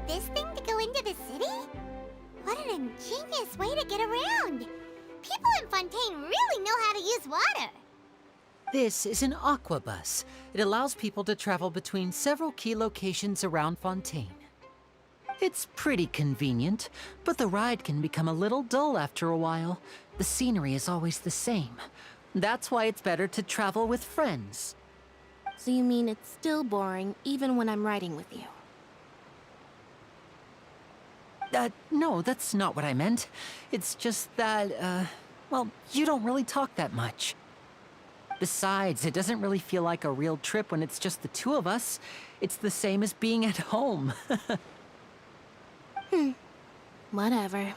this thing to go into the city? What an ingenious way to get around! People in Fontaine really know how to use water! This is an aquabus. It allows people to travel between several key locations around Fontaine. It's pretty convenient, but the ride can become a little dull after a while. The scenery is always the same. That's why it's better to travel with friends. So you mean it's still boring even when I'm riding with you? No, that's not what I meant. It's just that, well, you don't really talk that much. Besides, it doesn't really feel like a real trip when it's just the two of us. It's the same as being at home. Whatever.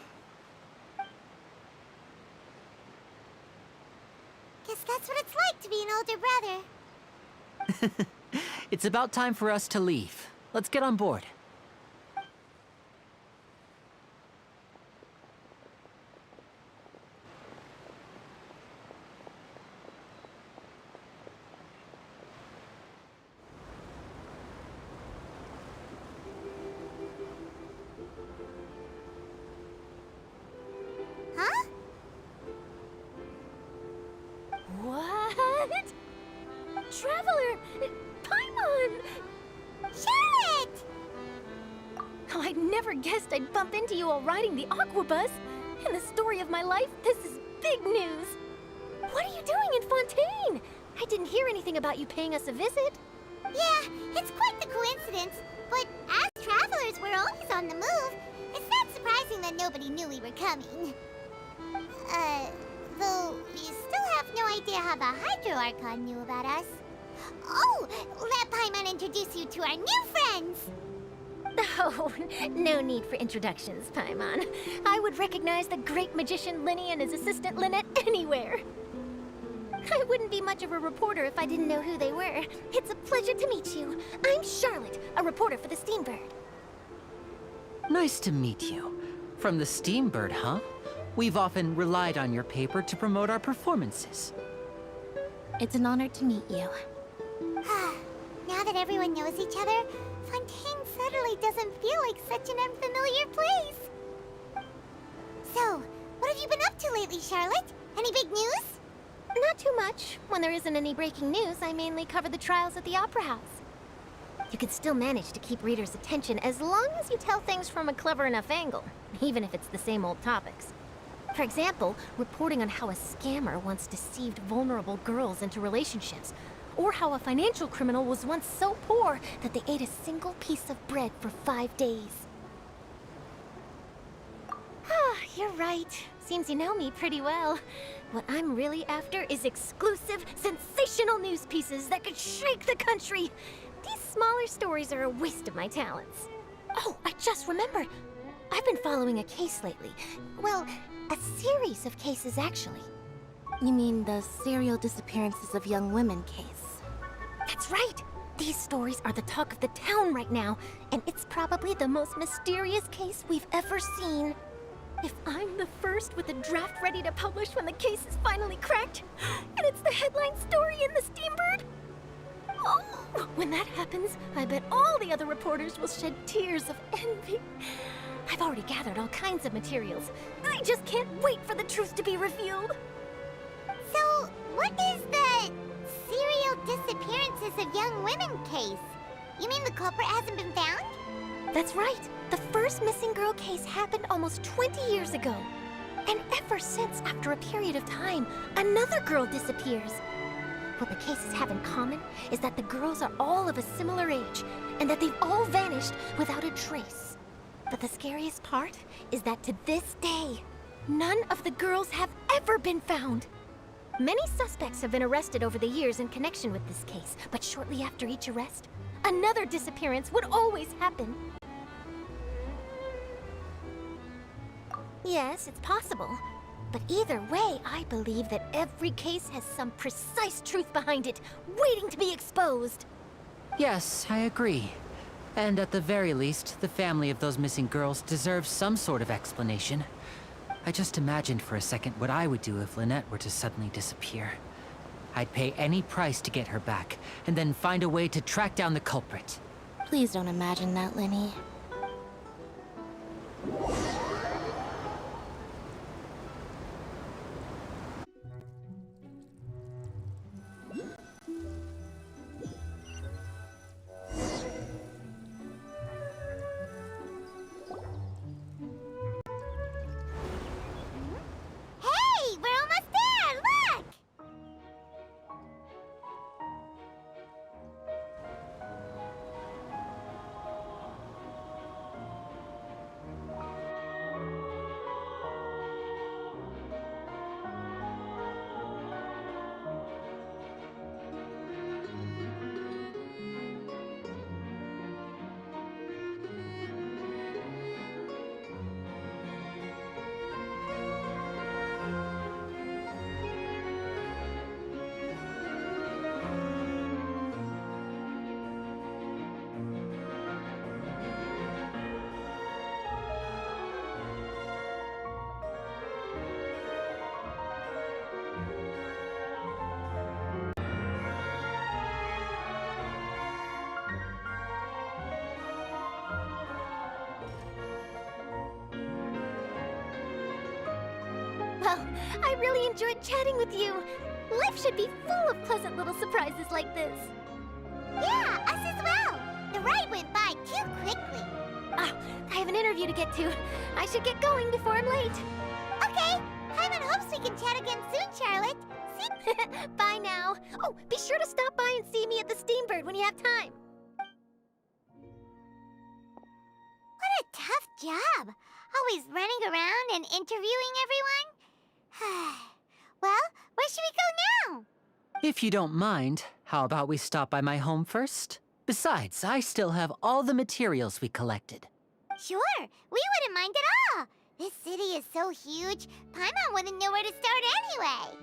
Guess that's what it's like to be an older brother. It's about time for us to leave. Let's get on board. Huh? What? Traveler! Paimon! Charlotte! Oh, I never guessed I'd bump into you while riding the aquabus. In the story of my life, this is big news. What are you doing in Fontaine? I didn't hear anything about you paying us a visit. Yeah, it's quite the coincidence. But as travelers, we're always on the move. It's not surprising that nobody knew we were coming. Though we still have no idea how the Hydro Archon knew about us. Oh, let Paimon introduce you to our new friends! Oh, no need for introductions, Paimon. I would recognize the great magician Lyney and his assistant Lynette anywhere. I wouldn't be much of a reporter if I didn't know who they were. It's a pleasure to meet you. I'm Charlotte, a reporter for the Steambird. Nice to meet you. From the Steambird, huh? We've often relied on your paper to promote our performances. It's an honor to meet you. Now that everyone knows each other, Fontaine suddenly doesn't feel like such an unfamiliar place. So, what have you been up to lately, Charlotte? Any big news? Not too much. When there isn't any breaking news, I mainly cover the trials at the Opera House. You can still manage to keep readers' attention as long as you tell things from a clever enough angle, even if it's the same old topics. For example, reporting on how a scammer once deceived vulnerable girls into relationships, or how a financial criminal was once so poor that they ate a single piece of bread for 5 days. Ah, you're right. Seems you know me pretty well. What I'm really after is exclusive, sensational news pieces that could shake the country. These smaller stories are a waste of my talents. Oh, I just remembered. I've been following a case lately. Well, a series of cases, actually. You mean the serial disappearances of young women case? That's right! These stories are the talk of the town right now, and it's probably the most mysterious case we've ever seen. If I'm the first with a draft ready to publish when the case is finally cracked, and it's the headline story in the Steambird, oh, when that happens, I bet all the other reporters will shed tears of envy. I've already gathered all kinds of materials. I just can't wait for the truth to be revealed. So, what is the serial disappearances of young women case? You mean the culprit hasn't been found? That's right. The first missing girl case happened almost 20 years ago. And ever since, after a period of time, another girl disappears. What the cases have in common is that the girls are all of a similar age, and that they've all vanished without a trace. But the scariest part is that to this day, none of the girls have ever been found. Many suspects have been arrested over the years in connection with this case, but shortly after each arrest, another disappearance would always happen. Yes, it's possible. But either way, I believe that every case has some precise truth behind it, waiting to be exposed. Yes, I agree. And at the very least, the family of those missing girls deserves some sort of explanation. I just imagined for a second what I would do if Lynette were to suddenly disappear. I'd pay any price to get her back, and then find a way to track down the culprit. Please don't imagine that, Lyney. Hey, we're almost there! Look! Well, I really enjoyed chatting with you. Life should be full of pleasant little surprises like this. Yeah, us as well. The ride went by too quickly. Ah, I have an interview to get to. I should get going before I'm late. Okay, Paimon hopes we can chat again soon, Charlotte. See? Bye now. Oh, be sure to stop by and see me at the Steambird when you have time. What a tough job. Always running around and interviewing everyone. Well, where should we go now? If you don't mind, how about we stop by my home first? Besides, I still have all the materials we collected. Sure, we wouldn't mind at all. This city is so huge, Paimon wouldn't know where to start anyway.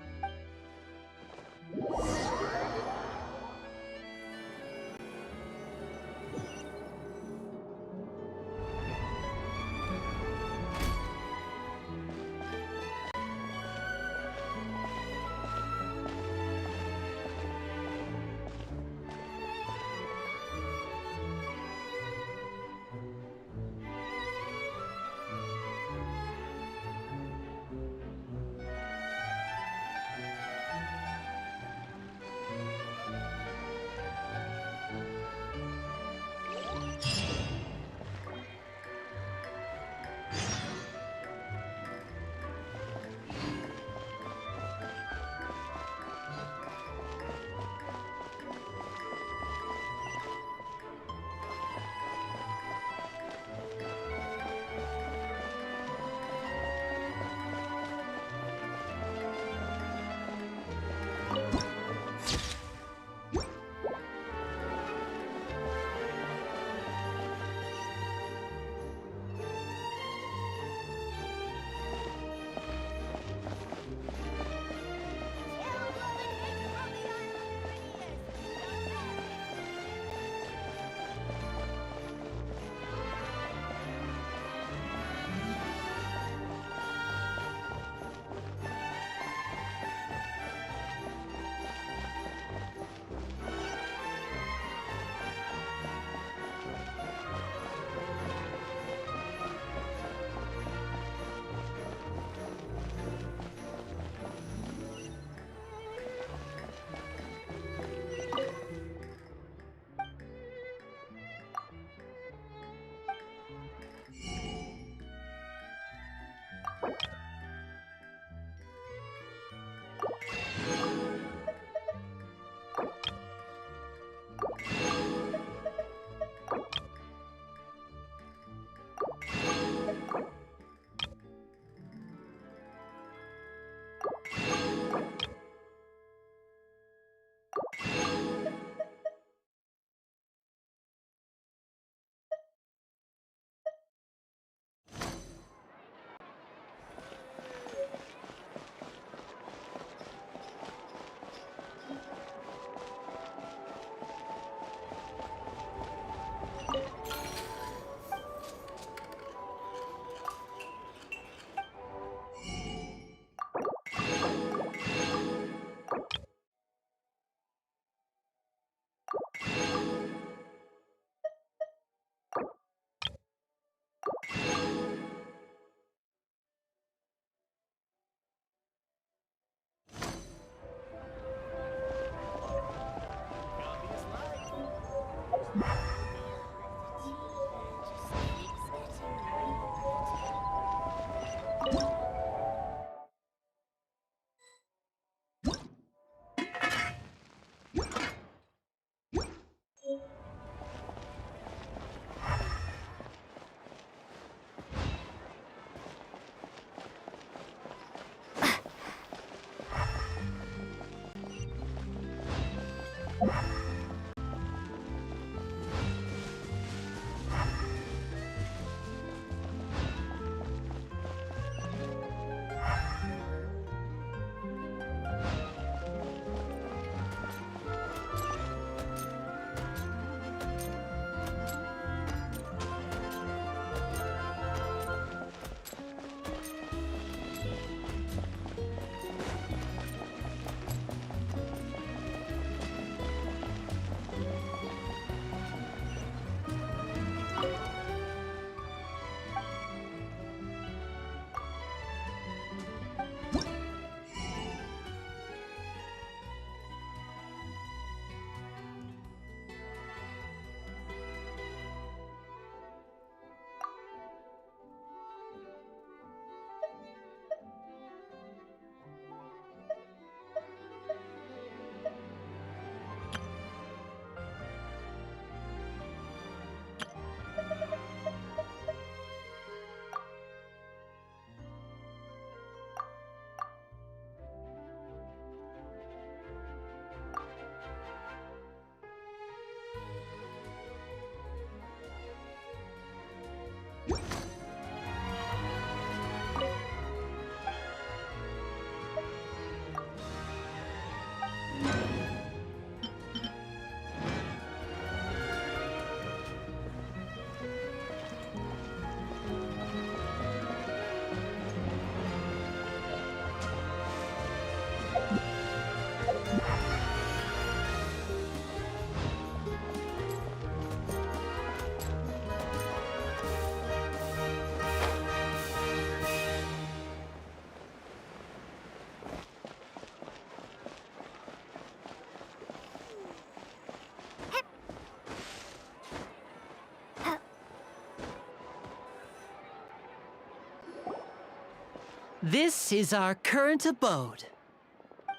This is our current abode.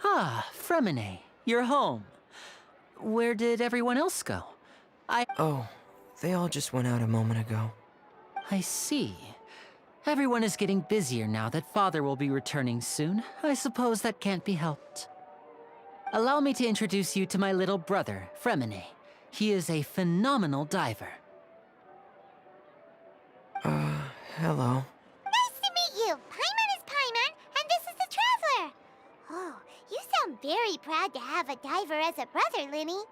Ah, Fremine, you're home. Where did everyone else go? Oh, they all just went out a moment ago. I see. Everyone is getting busier now that Father will be returning soon. I suppose that can't be helped. Allow me to introduce you to my little brother, Fremine. He is a phenomenal diver. Hello. Nice to meet you! Paimon is Paimon, and this is the Traveler! Oh, you sound very proud to have a diver as a brother, Lyney.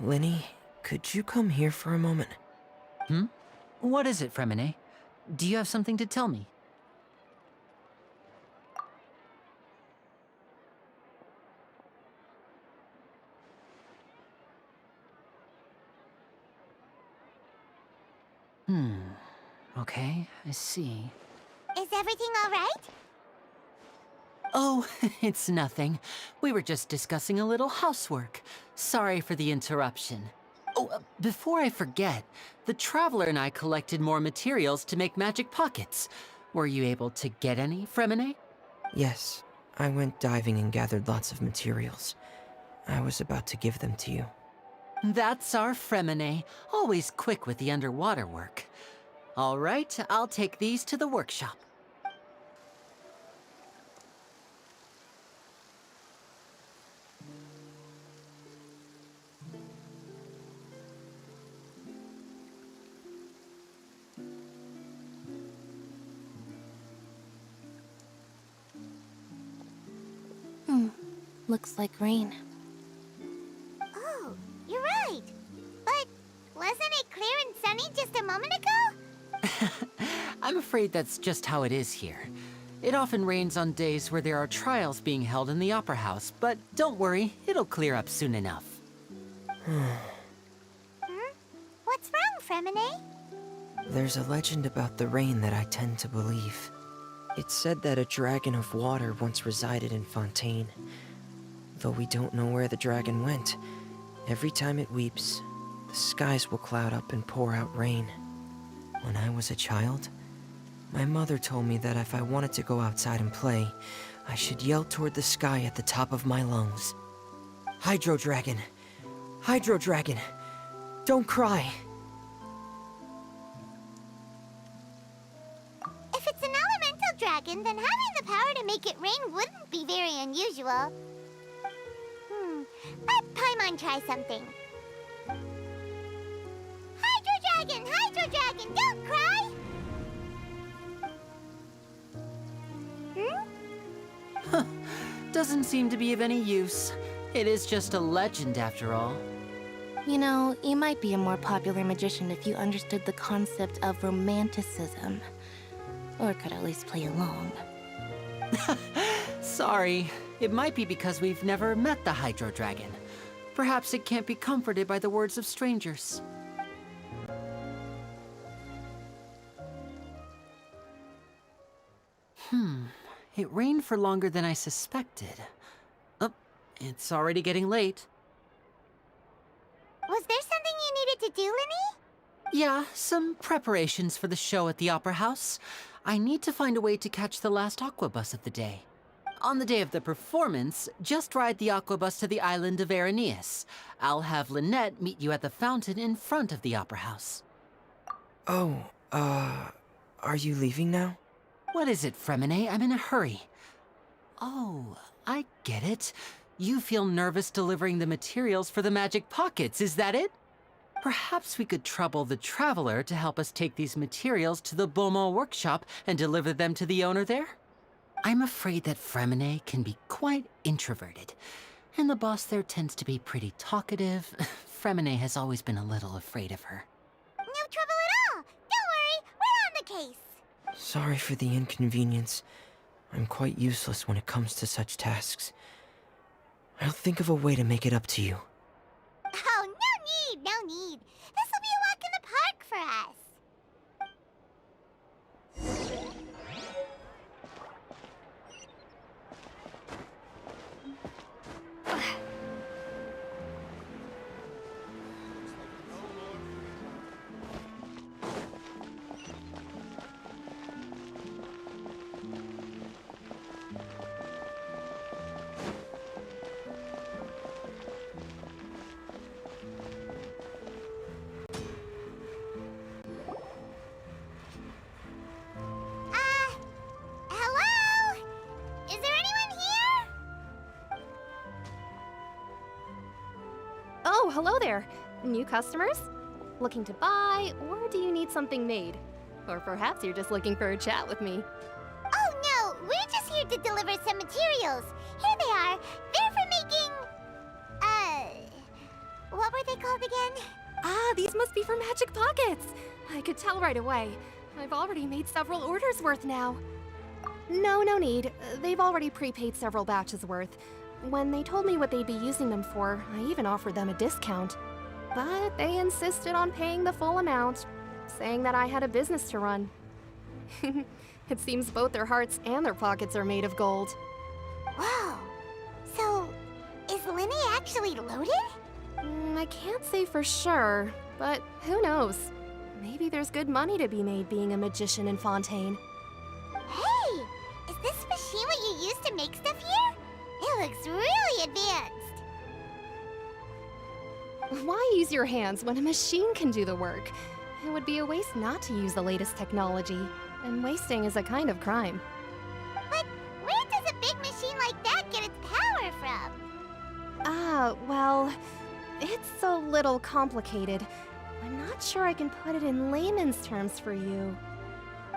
Lyney, could you come here for a moment? What is it, Fremine? Do you have something to tell me? Okay, I see. Is everything all right? Oh, it's nothing. We were just discussing a little housework. Sorry for the interruption. Oh, before I forget, the Traveler and I collected more materials to make magic pockets. Were you able to get any, Fremine? Yes, I went diving and gathered lots of materials. I was about to give them to you. That's our Fremine, always quick with the underwater work. All right, I'll take these to the workshop. Looks like rain. Oh, you're right. But wasn't it clear and sunny just a moment ago? I'm afraid that's just how it is here. It often rains on days where there are trials being held in the Opera House, but don't worry, it'll clear up soon enough. What's wrong, Fremine? There's a legend about the rain that I tend to believe. It's said that a dragon of water once resided in Fontaine. Though we don't know where the dragon went, every time it weeps, the skies will cloud up and pour out rain. When I was a child, my mother told me that if I wanted to go outside and play, I should yell toward the sky at the top of my lungs. Hydro Dragon! Hydro Dragon! Don't cry! If it's an elemental dragon, then having the power to make it rain wouldn't be very unusual. Let Paimon try something. Hydro Dragon, don't cry! Doesn't seem to be of any use. It is just a legend after all. You know, you might be a more popular magician if you understood the concept of romanticism. Or could at least play along. Sorry, it might be because we've never met the Hydro Dragon. Perhaps it can't be comforted by the words of strangers. It rained for longer than I suspected. Oh, it's already getting late. Was there something you needed to do, Lyney? Yeah, some preparations for the show at the Opera House. I need to find a way to catch the last aqua bus of the day. On the day of the performance, just ride the aqua bus to the island of Aeneas. I'll have Lynette meet you at the fountain in front of the Opera House. Oh, are you leaving now? What is it, Fremine? I'm in a hurry. Oh, I get it. You feel nervous delivering the materials for the magic pockets, is that it? Perhaps we could trouble the Traveler to help us take these materials to the Beaumont workshop and deliver them to the owner there? I'm afraid that Fremine can be quite introverted, and the boss there tends to be pretty talkative. Fremine has always been a little afraid of her. No trouble at all. Don't worry, we're on the case. Sorry for the inconvenience. I'm quite useless when it comes to such tasks. I'll think of a way to make it up to you. Oh, no need. This will be a walk in the park for us. hello there. New customers? Looking to buy, or do you need something made? Or perhaps you're just looking for a chat with me. Oh no, we're just here to deliver some materials. Here they are. They're for making... what were they called again? Ah, these must be for Magic Pockets. I could tell right away. I've already made several orders worth now. No need. They've already prepaid several batches worth. When they told me what they'd be using them for, I even offered them a discount. But they insisted on paying the full amount, saying that I had a business to run. It seems both their hearts and their pockets are made of gold. Whoa. So, is Lyney actually loaded? I can't say for sure, but who knows? Maybe there's good money to be made being a magician in Fontaine. Hey! Is this machine what you use to make stuff here? It looks really advanced. Why use your hands when a machine can do the work? It would be a waste not to use the latest technology, and wasting is a kind of crime. But where does a big machine like that get its power from? Well, it's a little complicated. I'm not sure I can put it in layman's terms for you.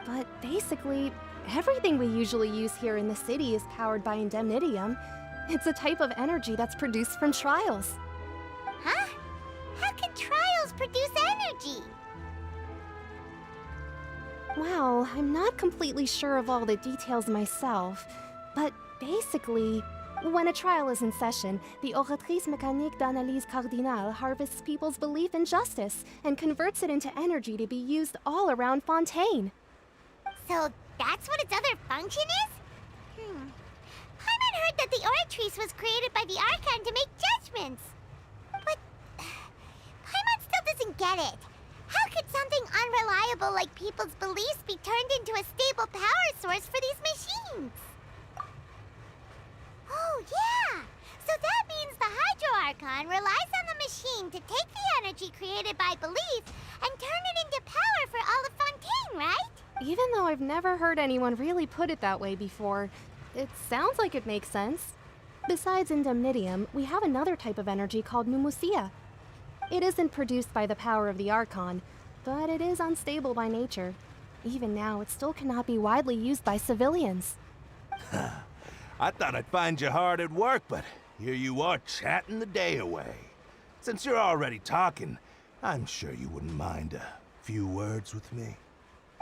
But basically, everything we usually use here in the city is powered by indemnitium. It's a type of energy that's produced from trials. Huh? How can trials produce energy? Well, I'm not completely sure of all the details myself, but basically, when a trial is in session, the Oratrice Mécanique d'Analyse Cardinale harvests people's belief in justice and converts it into energy to be used all around Fontaine. So that's what its other function is? Paimon heard that the Oratrice was created by the Archon to make judgments. But Paimon still doesn't get it. How could something unreliable like people's beliefs be turned into a stable power source for these machines? Oh, yeah! So that means the Hydro Archon relies on the machine to take the energy created by belief and turn it into power for all of Fontaine, right? Even though I've never heard anyone really put it that way before, it sounds like it makes sense. Besides indemnitium, we have another type of energy called pneumosia. It isn't produced by the power of the Archon, but it is unstable by nature. Even now, it still cannot be widely used by civilians. I thought I'd find you hard at work, but here you are chatting the day away. Since you're already talking, I'm sure you wouldn't mind a few words with me.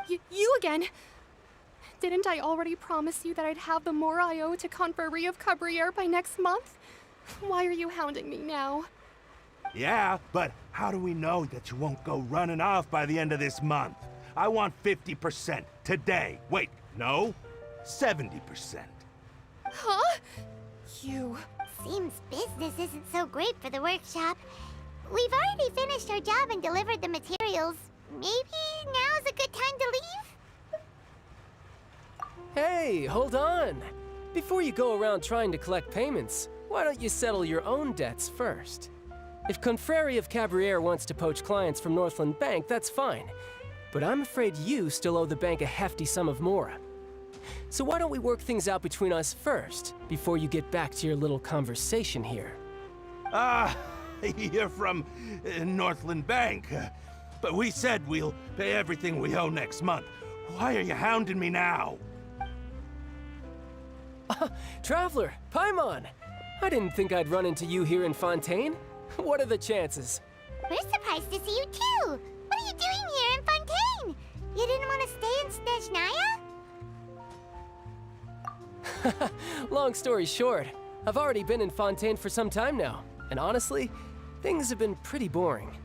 You again? Didn't I already promise you that I'd have the more I owe to Confrérie of Cabriere by next month? Why are you hounding me now? Yeah, but how do we know that you won't go running off by the end of this month? I want 50% today. Wait, no, 70%. Huh? You... Seems business isn't so great for the workshop. We've already finished our job and delivered the materials. Maybe now's a good time to leave? Hey, hold on! Before you go around trying to collect payments, why don't you settle your own debts first? If Confrérie of Cabriere wants to poach clients from Northland Bank, that's fine. But I'm afraid you still owe the bank a hefty sum of mora. So why don't we work things out between us first, before you get back to your little conversation here? You're from Northland Bank. But we said we'll pay everything we owe next month. Why are you hounding me now? Traveler, Paimon! I didn't think I'd run into you here in Fontaine. What are the chances? We're surprised to see you too. What are you doing here in Fontaine? You didn't want to stay in Snezhnaya? Long story short, I've already been in Fontaine for some time now, and honestly, things have been pretty boring.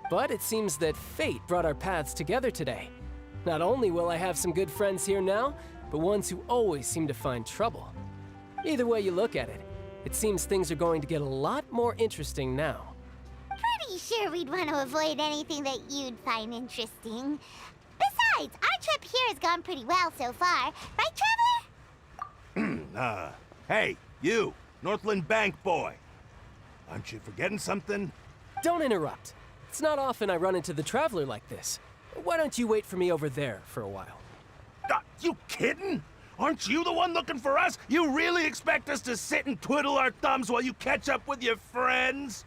But it seems that fate brought our paths together today. Not only will I have some good friends here now, but ones who always seem to find trouble. Either way you look at it, it seems things are going to get a lot more interesting now. Pretty sure we'd want to avoid anything that you'd find interesting. Besides, our trip here has gone pretty well so far. Right, Traveler? Hey, you, Northland Bank boy. Aren't you forgetting something? Don't interrupt. It's not often I run into the Traveler like this. Why don't you wait for me over there for a while? You kidding? Aren't you the one looking for us? You really expect us to sit and twiddle our thumbs while you catch up with your friends?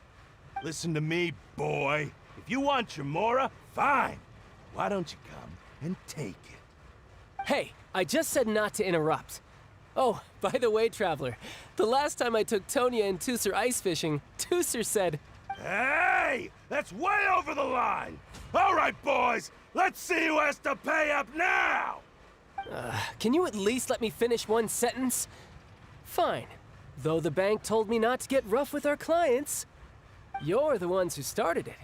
Listen to me, boy. If you want your Mora, fine. Why don't you come and take it? Hey, I just said not to interrupt. Oh, by the way, Traveler, the last time I took Tonya and Tusser ice fishing, Tusser said, Hey! That's way over the line! All right, boys, let's see who has to pay up now! can you at least let me finish one sentence? Fine. Though the bank told me not to get rough with our clients. You're the ones who started it.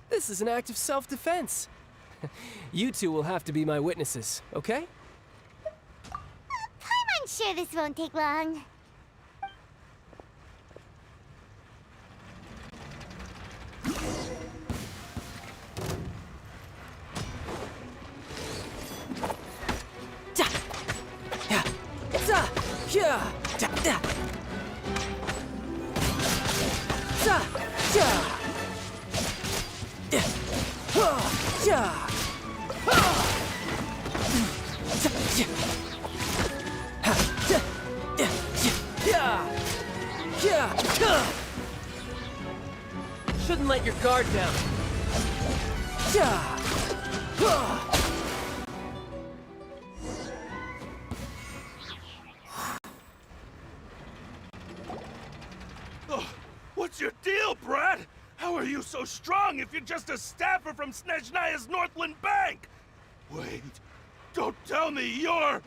This is an act of self-defense. You two will have to be my witnesses, okay? I'm sure this won't take long. Shouldn't let your guard down. What's your deal, Brad? How are you so strong if you're just a staffer from Snezhnaya's Northland Bank? Wait, don't tell me you're...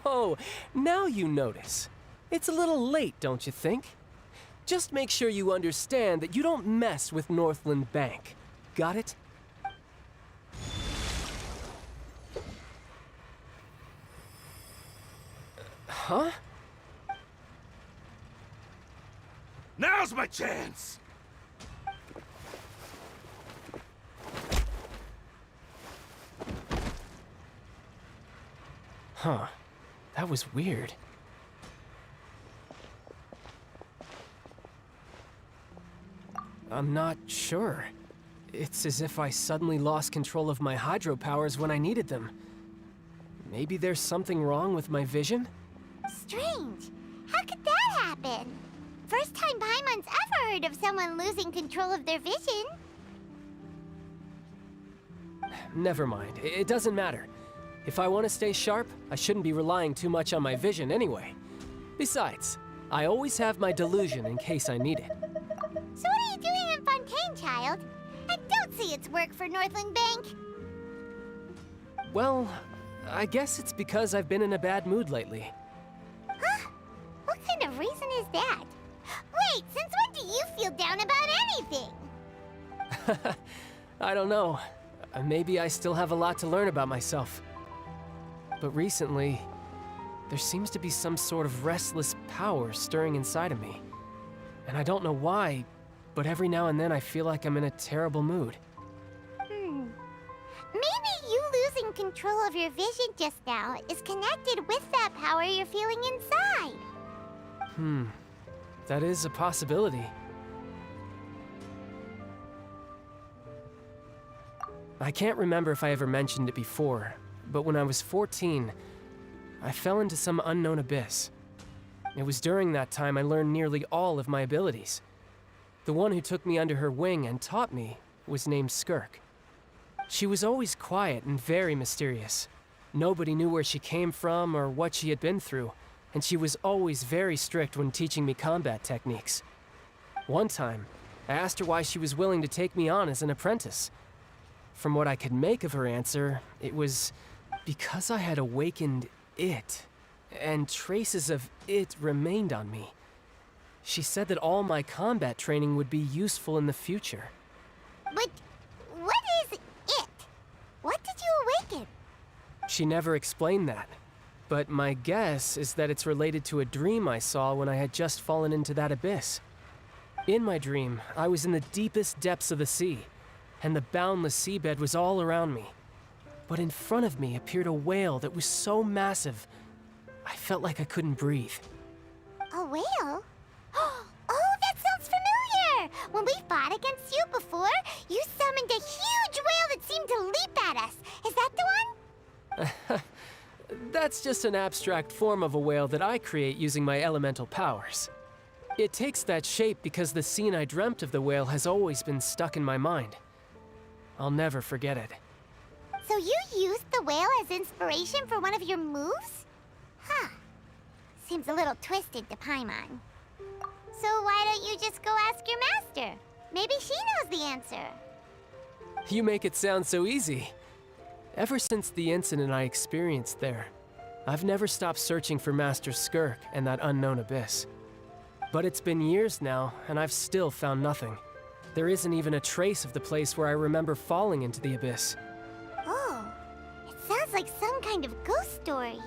Oh, now you notice. It's a little late, don't you think? Just make sure you understand that you don't mess with Northland Bank. Got it? Huh? Now's my chance! Huh. That was weird. I'm not sure. It's as if I suddenly lost control of my hydropowers when I needed them. Maybe there's something wrong with my vision? Strange. How could that happen? First time Paimon's ever heard of someone losing control of their vision. Never mind. It doesn't matter. If I want to stay sharp, I shouldn't be relying too much on my vision anyway. Besides, I always have my delusion in case I need it. So what are you doing in Fontaine, child? I don't see its work for Northland Bank. Well, I guess it's because I've been in a bad mood lately. Huh? What kind of reason is that? Wait, since when do you feel down about anything? I don't know. Maybe I still have a lot to learn about myself. But recently, there seems to be some sort of restless power stirring inside of me. And I don't know why, but every now and then I feel like I'm in a terrible mood. Maybe you losing control of your vision just now is connected with that power you're feeling inside. That is a possibility. I can't remember if I ever mentioned it before, but when I was 14, I fell into some unknown abyss. It was during that time I learned nearly all of my abilities. The one who took me under her wing and taught me was named Skirk. She was always quiet and very mysterious. Nobody knew where she came from or what she had been through, and she was always very strict when teaching me combat techniques. One time, I asked her why she was willing to take me on as an apprentice. From what I could make of her answer, it was because I had awakened it, and traces of it remained on me. She said that all my combat training would be useful in the future. But what is it? What did you awaken? She never explained that, but my guess is that it's related to a dream I saw when I had just fallen into that abyss. In my dream, I was in the deepest depths of the sea, and the boundless seabed was all around me. But in front of me appeared a whale that was so massive, I felt like I couldn't breathe. A whale? Oh, that sounds familiar! When we fought against you before, you summoned a huge whale that seemed to leap at us. Is that the one? That's just an abstract form of a whale that I create using my elemental powers. It takes that shape because the scene I dreamt of the whale has always been stuck in my mind. I'll never forget it. So you used the whale as inspiration for one of your moves? Huh. Seems a little twisted to Paimon. So why don't you just go ask your master? Maybe she knows the answer. You make it sound so easy. Ever since the incident I experienced there, I've never stopped searching for Master Skirk and that unknown abyss. But it's been years now, and I've still found nothing. There isn't even a trace of the place where I remember falling into the abyss. Oh, it sounds like some kind of ghost story.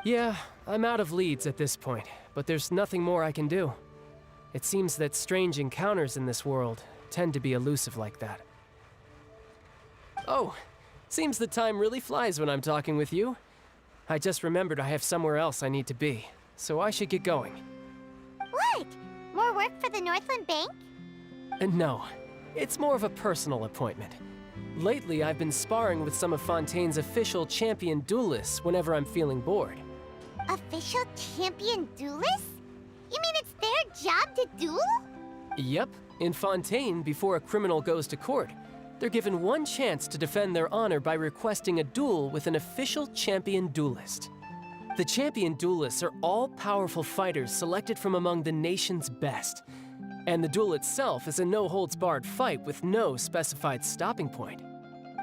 Yeah, I'm out of leads at this point, but there's nothing more I can do. It seems that strange encounters in this world tend to be elusive like that. Oh, seems the time really flies when I'm talking with you. I just remembered I have somewhere else I need to be, so I should get going. What? More work for the Northland Bank? No, it's more of a personal appointment. Lately, I've been sparring with some of Fontaine's official champion duelists whenever I'm feeling bored. Official champion duelists? You mean it's their job to duel? Yep, in Fontaine, before a criminal goes to court, they're given one chance to defend their honor by requesting a duel with an official champion duelist. The champion duelists are all-powerful fighters selected from among the nation's best. And the duel itself is a no-holds-barred fight with no specified stopping point.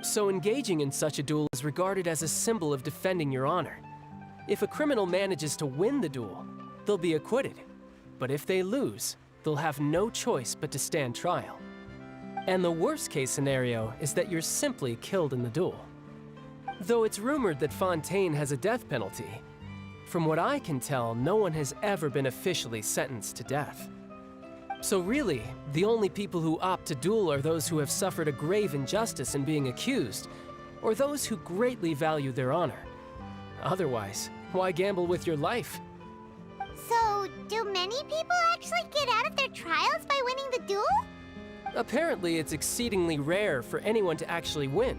So engaging in such a duel is regarded as a symbol of defending your honor. If a criminal manages to win the duel, they'll be acquitted. But if they lose, they'll have no choice but to stand trial. And the worst-case scenario is that you're simply killed in the duel. Though it's rumored that Fontaine has a death penalty, from what I can tell, no one has ever been officially sentenced to death. So really, the only people who opt to duel are those who have suffered a grave injustice in being accused, or those who greatly value their honor. Otherwise, why gamble with your life? So, do many people actually get out of their trials by winning the duel? Apparently, it's exceedingly rare for anyone to actually win.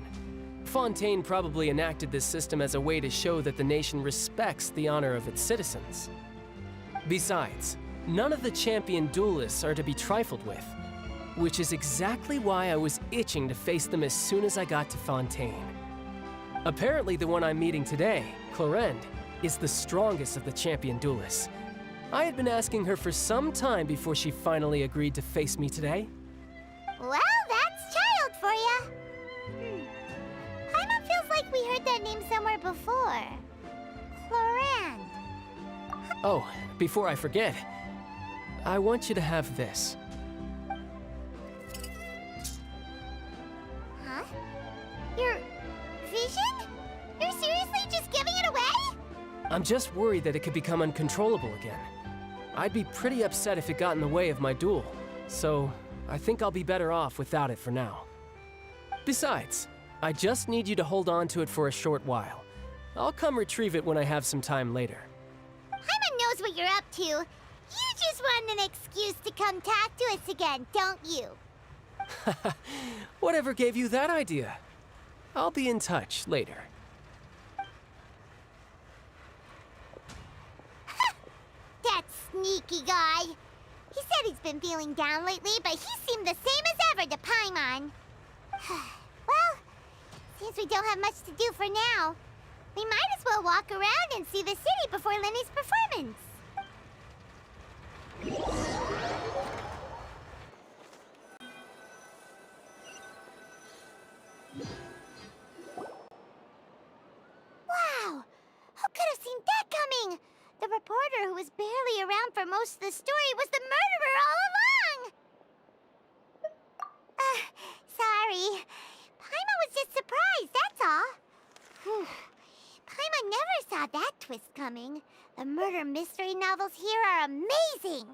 Fontaine probably enacted this system as a way to show that the nation respects the honor of its citizens. Besides, none of the champion duelists are to be trifled with, which is exactly why I was itching to face them as soon as I got to Fontaine. Apparently, the one I'm meeting today, Clorinde, is the strongest of the champion duelists. I had been asking her for some time before she finally agreed to face me today. Well, that's child for ya. Paimon feels like we heard that name somewhere before. Clorinde. Oh, before I forget, I want you to have this. Huh? Your vision? You're seriously just giving it away? I'm just worried that it could become uncontrollable again. I'd be pretty upset if it got in the way of my duel, so I think I'll be better off without it for now. Besides, I just need you to hold on to it for a short while. I'll come retrieve it when I have some time later. Paimon knows what you're up to. You just want an excuse to come talk to us again, don't you? Whatever gave you that idea? I'll be in touch later. That sneaky guy. He said he's been feeling down lately, but he seemed the same as ever to Paimon. Well, since we don't have much to do for now, we might as well walk around and see the city before Lyney's performance. Wow! Who could have seen that coming? The reporter who was barely around for most of the story was the murderer all along! Sorry. Paimon was just surprised, that's all. Whew. Paimon never saw that twist coming. The murder mystery novels here are amazing!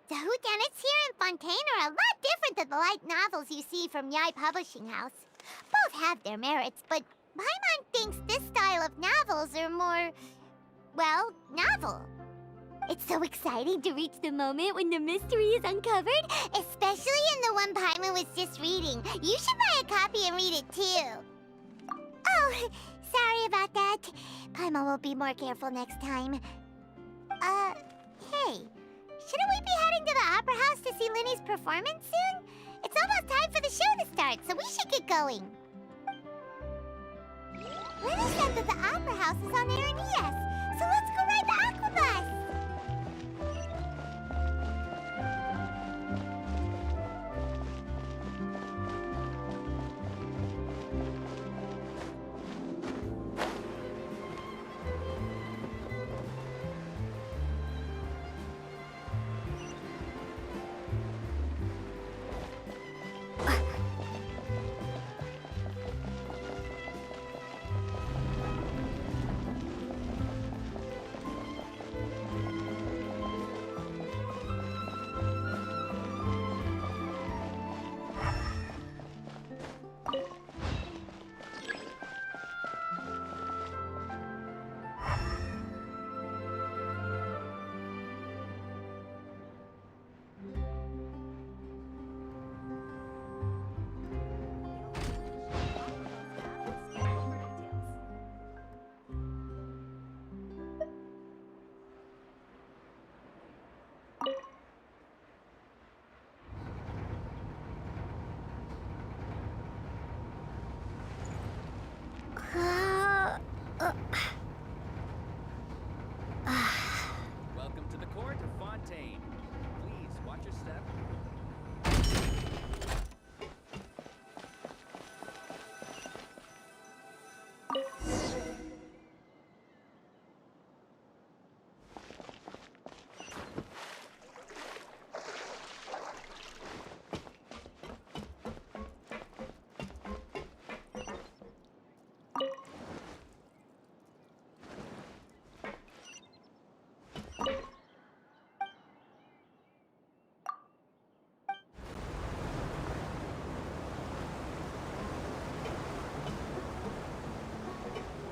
The whodunits here in Fontaine are a lot different than the light novels you see from Yai Publishing House. Both have their merits, but Paimon thinks this style of novels are more, well, novel. It's so exciting to reach the moment when the mystery is uncovered, especially in the one Paimon was just reading. You should buy a copy and read it too. Oh, sorry about that. Paimon will be more careful next time. Hey, shouldn't we be heading to the Opera House to see Lyney's performance soon? It's almost time for the show to start, so we should get going. Lyney said that the Opera House is on Areneas, so let's go ride the Aquabus! Welcome to the court of Fontaine. Please watch your step.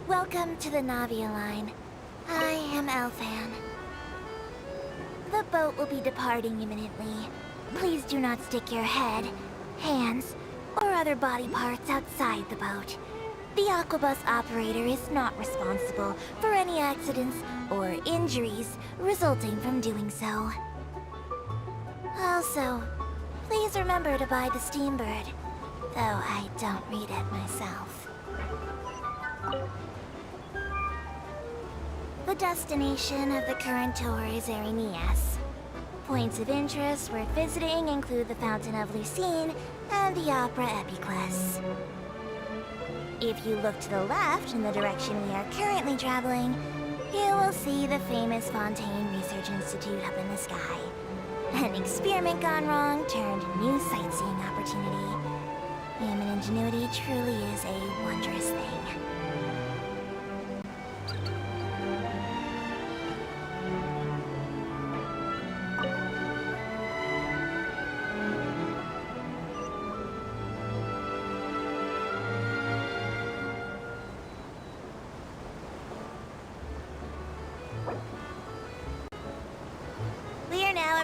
Welcome to the Navia line. I am Elfan. The boat will be departing imminently. Please do not stick your head, hands, or other body parts outside the boat. The Aquabus operator is not responsible for any accidents or injuries resulting from doing so. Also, please remember to buy the Steambird, though I don't read it myself. The destination of the current tour is Areneas. Points of interest worth visiting include the Fountain of Lucine and the Opera Epiclese. If you look to the left in the direction we are currently traveling, you will see the famous Fontaine Research Institute up in the sky. An experiment gone wrong turned new sightseeing opportunity. Human ingenuity truly is a wondrous thing.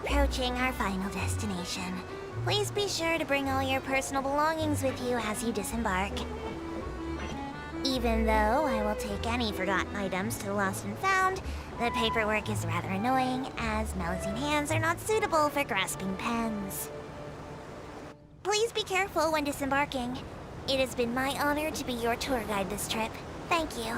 Approaching our final destination. Please be sure to bring all your personal belongings with you as you disembark. Even though I will take any forgotten items to the lost and found, the paperwork is rather annoying, as Melusine hands are not suitable for grasping pens. Please be careful when disembarking. It has been my honor to be your tour guide this trip. Thank you.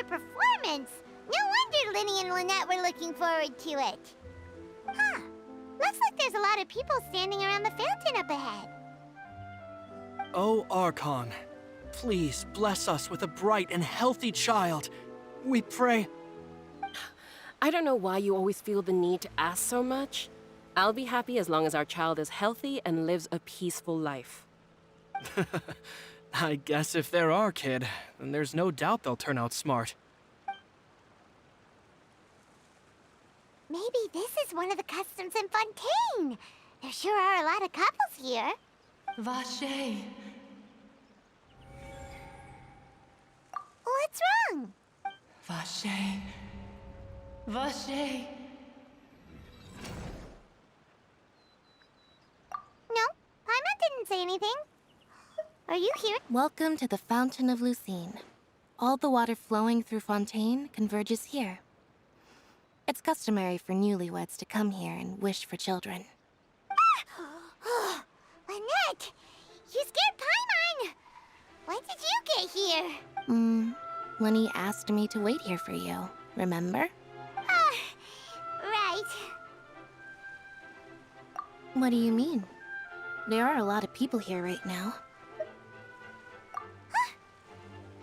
the performance! No wonder Lyney and Lynette were looking forward to it. Huh. Looks like there's a lot of people standing around the fountain up ahead. Oh, Archon, please bless us with a bright and healthy child. We pray. I don't know why you always feel the need to ask so much. I'll be happy as long as our child is healthy and lives a peaceful life. I guess if they're our kid, then there's no doubt they'll turn out smart. Maybe this is one of the customs in Fontaine. There sure are a lot of couples here. Vache. What's wrong? Vache. Vache. No, Paimon didn't say anything. Are you here? Welcome to the Fountain of Lucine. All the water flowing through Fontaine converges here. It's customary for newlyweds to come here and wish for children. Lynette! You scared Paimon! When did you get here? Lyney asked me to wait here for you, remember? Right. What do you mean? There are a lot of people here right now.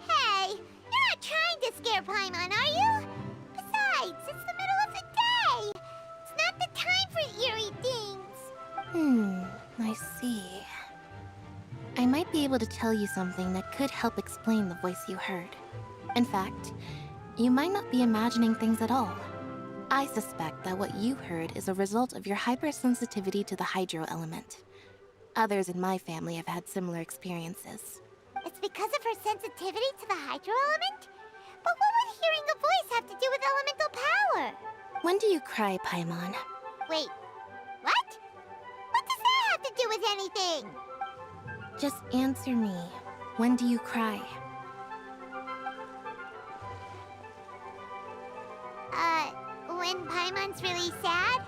Hey, you're not trying to scare Paimon, are you? Besides, it's the middle of the day. It's not the time for eerie things. I see. I might be able to tell you something that could help explain the voice you heard. In fact, you might not be imagining things at all. I suspect that what you heard is a result of your hypersensitivity to the hydro element. Others in my family have had similar experiences. It's because of her sensitivity to the hydro element? But what would hearing a voice have to do with elemental power? When do you cry, Paimon? Wait, what? What does that have to do with anything? Just answer me. When do you cry? When Paimon's really sad?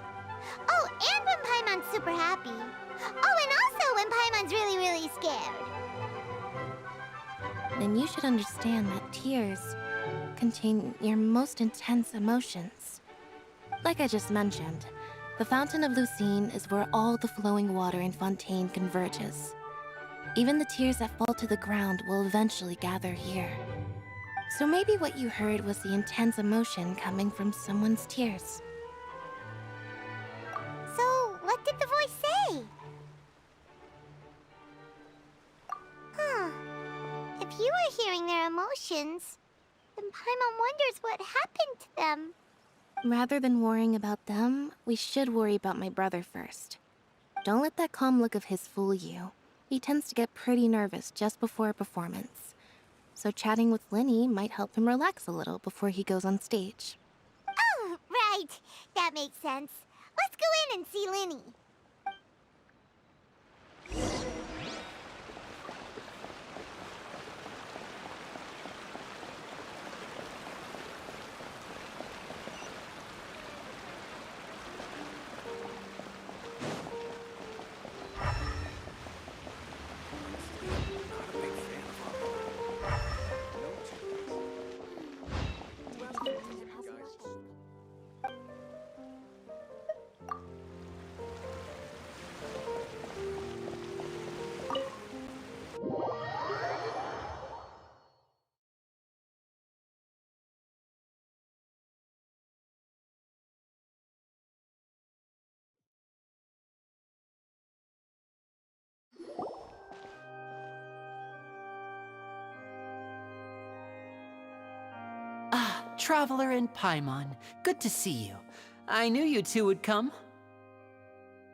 Oh, and when Paimon's super happy. Oh, and also when Paimon's really, really scared. Then you should understand that tears contain your most intense emotions. Like I just mentioned, the Fountain of Lucine is where all the flowing water in Fontaine converges. Even the tears that fall to the ground will eventually gather here. So maybe what you heard was the intense emotion coming from someone's tears. So, what did the voice say? Huh. If you were hearing their emotions, then Paimon wonders what happened to them. Rather than worrying about them, we should worry about my brother first. Don't let that calm look of his fool you. He tends to get pretty nervous just before a performance. So chatting with Lyney might help him relax a little before he goes on stage. Oh, right. That makes sense. Let's go in and see Lyney. Traveler and Paimon, good to see you. I knew you two would come.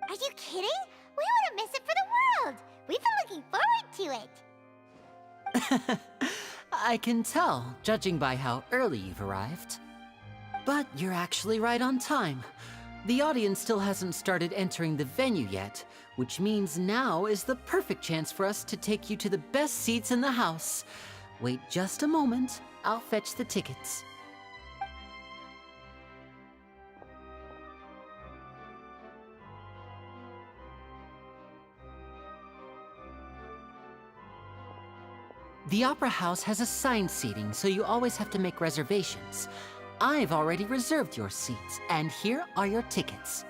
Are you kidding? We wouldn't miss it for the world. We've been looking forward to it. I can tell, judging by how early you've arrived. But you're actually right on time. The audience still hasn't started entering the venue yet, which means now is the perfect chance for us to take you to the best seats in the house. Wait just a moment, I'll fetch the tickets. The Opera House has assigned seating, so you always have to make reservations. I've already reserved your seats, and here are your tickets.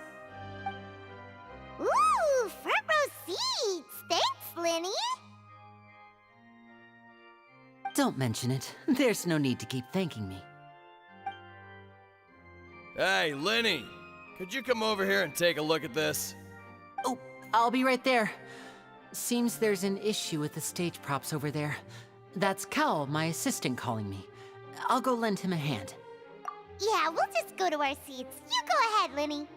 Ooh, front row seats! Thanks, Lyney! Don't mention it. There's no need to keep thanking me. Hey, Lyney! Could you come over here and take a look at this? Oh, I'll be right there. Seems there's an issue with the stage props over there. That's Cal, my assistant, calling me. I'll go lend him a hand. Yeah, we'll just go to our seats. You go ahead, Lyney.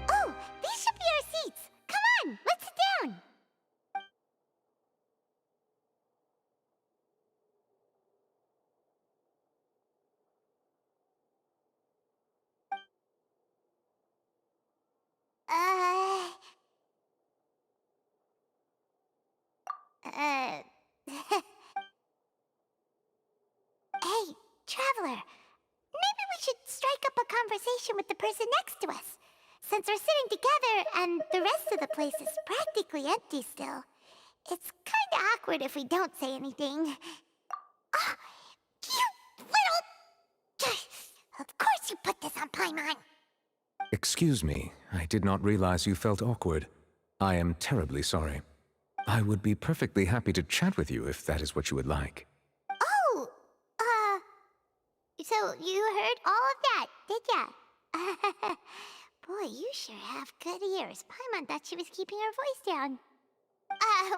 Oh, these should be our seats. Come on, let's sit down. Uh... Uh... Hey, Traveler. Maybe we should strike up a conversation with the person next to us. Since we're sitting together and the rest of the place is practically empty still, it's kinda awkward if we don't say anything. Ah, you little... Of course you put this on Paimon. Excuse me, I did not realize you felt awkward. I am terribly sorry. I would be perfectly happy to chat with you if that is what you would like. Oh, so you heard all of that, did ya? Boy, you sure have good ears. Paimon thought she was keeping her voice down.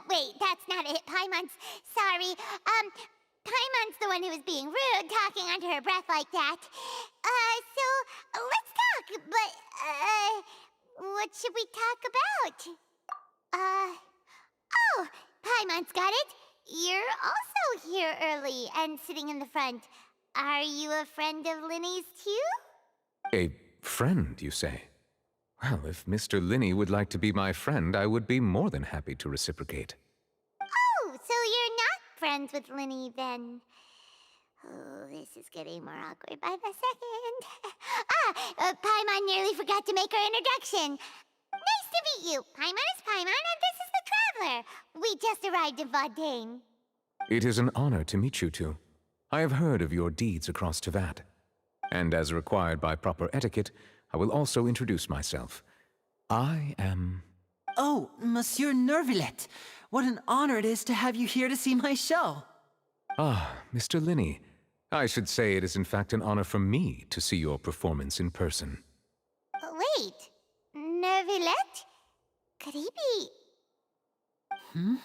Wait, that's not it. Paimon's... Sorry. Paimon's the one who was being rude, talking under her breath like that. So, let's talk, but, what should we talk about? Oh, Paimon's got it. You're also here early and sitting in the front. Are you a friend of Lyney's too? A friend, you say? Well, if Mr. Lyney would like to be my friend, I would be more than happy to reciprocate. Oh, so you're not friends with Lyney then? Oh, this is getting more awkward by the second. Paimon nearly forgot to make her introduction. Nice to meet you. Paimon is Paimon, and this is the Traveler. We just arrived in Fontaine. It is an honor to meet you two. I have heard of your deeds across Tevat. And as required by proper etiquette, I will also introduce myself. I am... Oh, Monsieur Nervillet. What an honor it is to have you here to see my show. Ah, Mr. Lyney. I should say it is in fact an honor for me to see your performance in person. Wait, Nervillet? Could he be...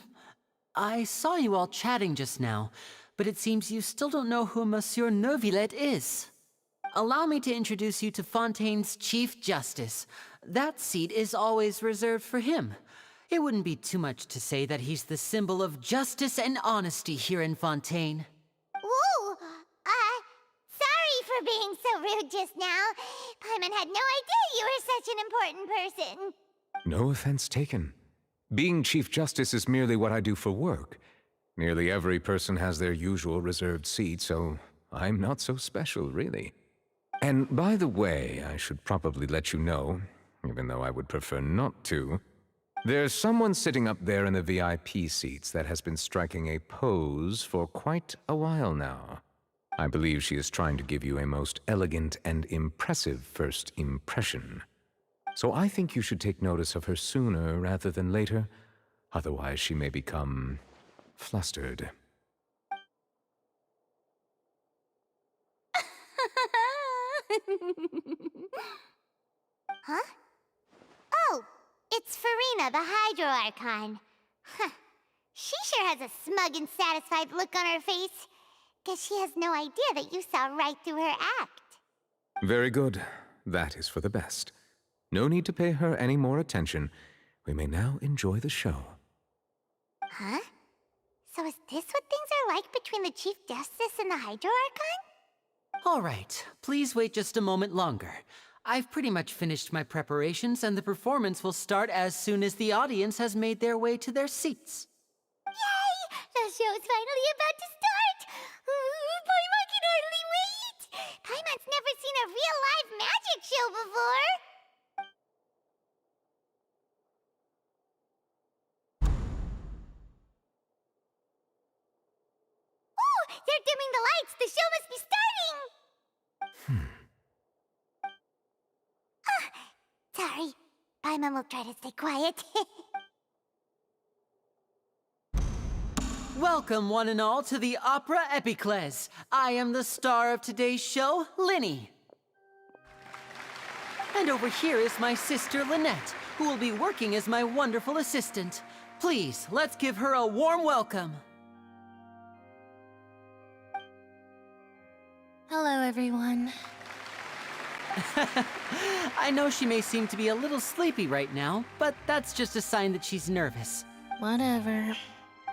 I saw you all chatting just now, but it seems you still don't know who Monsieur Nervillet is. Allow me to introduce you to Fontaine's Chief Justice. That seat is always reserved for him. It wouldn't be too much to say that he's the symbol of justice and honesty here in Fontaine. Whoa! Sorry for being so rude just now. Paimon had no idea you were such an important person. No offense taken. Being Chief Justice is merely what I do for work. Nearly every person has their usual reserved seat, so I'm not so special, really. And by the way, I should probably let you know, even though I would prefer not to, there's someone sitting up there in the VIP seats that has been striking a pose for quite a while now. I believe she is trying to give you a most elegant and impressive first impression. So I think you should take notice of her sooner rather than later, otherwise she may become flustered. Huh? Oh, It's Farina, the Hydro Archon. Huh. She sure has a smug and satisfied look on her face. Guess she has no idea that you saw right through her act. Very good. That is for the best. No need to pay her any more attention. We may now enjoy the show. Huh? So is this what things are like between the Chief Justice and the Hydro Archon? All right, please wait just a moment longer. I've pretty much finished my preparations, and the performance will start as soon as the audience has made their way to their seats. Yay! The show's finally about to start! Paimon can hardly wait! Paimon's never seen a real live magic show before! Oh! They're dimming the lights! The show must be starting! Sorry. Paimon will try to stay quiet. Welcome, one and all, to the Opera Epiclese. I am the star of today's show, Lyney. And over here is my sister, Lynette, who will be working as my wonderful assistant. Please, let's give her a warm welcome. Hello, everyone. I know she may seem to be a little sleepy right now, but that's just a sign that she's nervous. Whatever.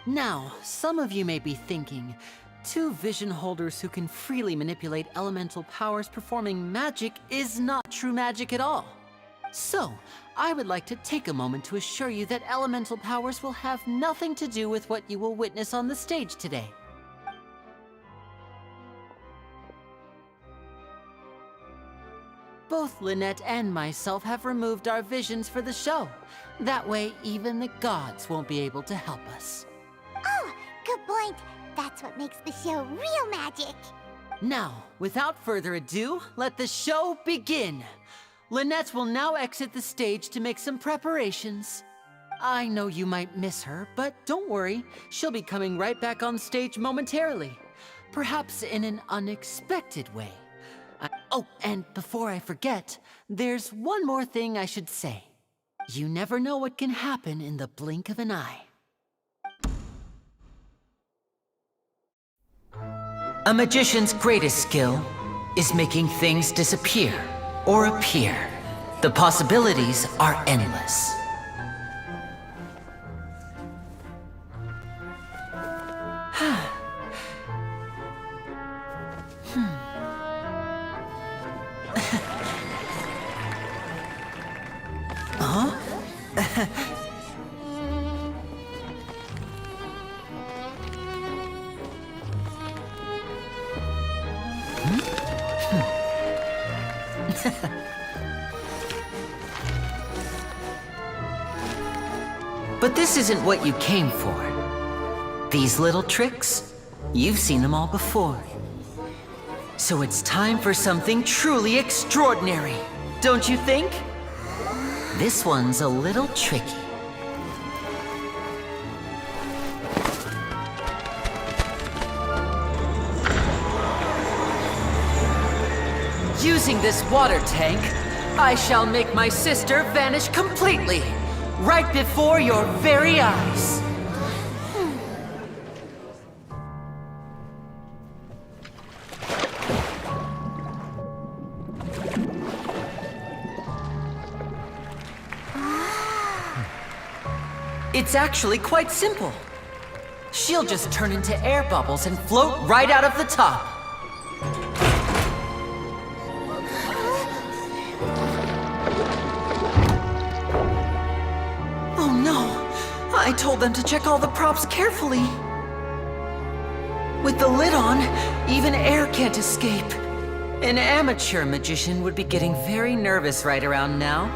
Now, some of you may be thinking, two vision holders who can freely manipulate elemental powers performing magic is not true magic at all. So, I would like to take a moment to assure you that elemental powers will have nothing to do with what you will witness on the stage today. Both Lynette and myself have removed our visions for the show. That way, even the gods won't be able to help us. Oh, good point. That's what makes the show real magic. Now, without further ado, let the show begin. Lynette will now exit the stage to make some preparations. I know you might miss her, but don't worry. She'll be coming right back on stage momentarily. Perhaps in an unexpected way. Oh, and before I forget, there's one more thing I should say. You never know what can happen in the blink of an eye. A magician's greatest skill is making things disappear or appear. The possibilities are endless. But this isn't what you came for. These little tricks, you've seen them all before. So it's time for something truly extraordinary, don't you think? This one's a little tricky. Using this water tank, I shall make my sister vanish completely, right before your very eyes. It's actually quite simple. She'll just turn into air bubbles and float right out of the top. Oh no! I told them to check all the props carefully. With the lid on, even air can't escape. An amateur magician would be getting very nervous right around now.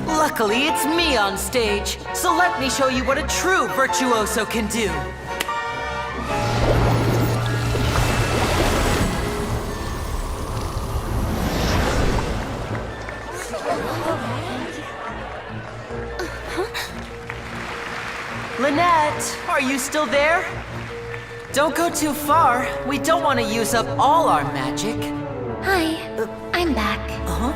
Luckily, it's me on stage, so let me show you what a true virtuoso can do. Lynette, are you still there? Don't go too far. We don't want to use up all our magic. Hi, I'm back. Uh-huh.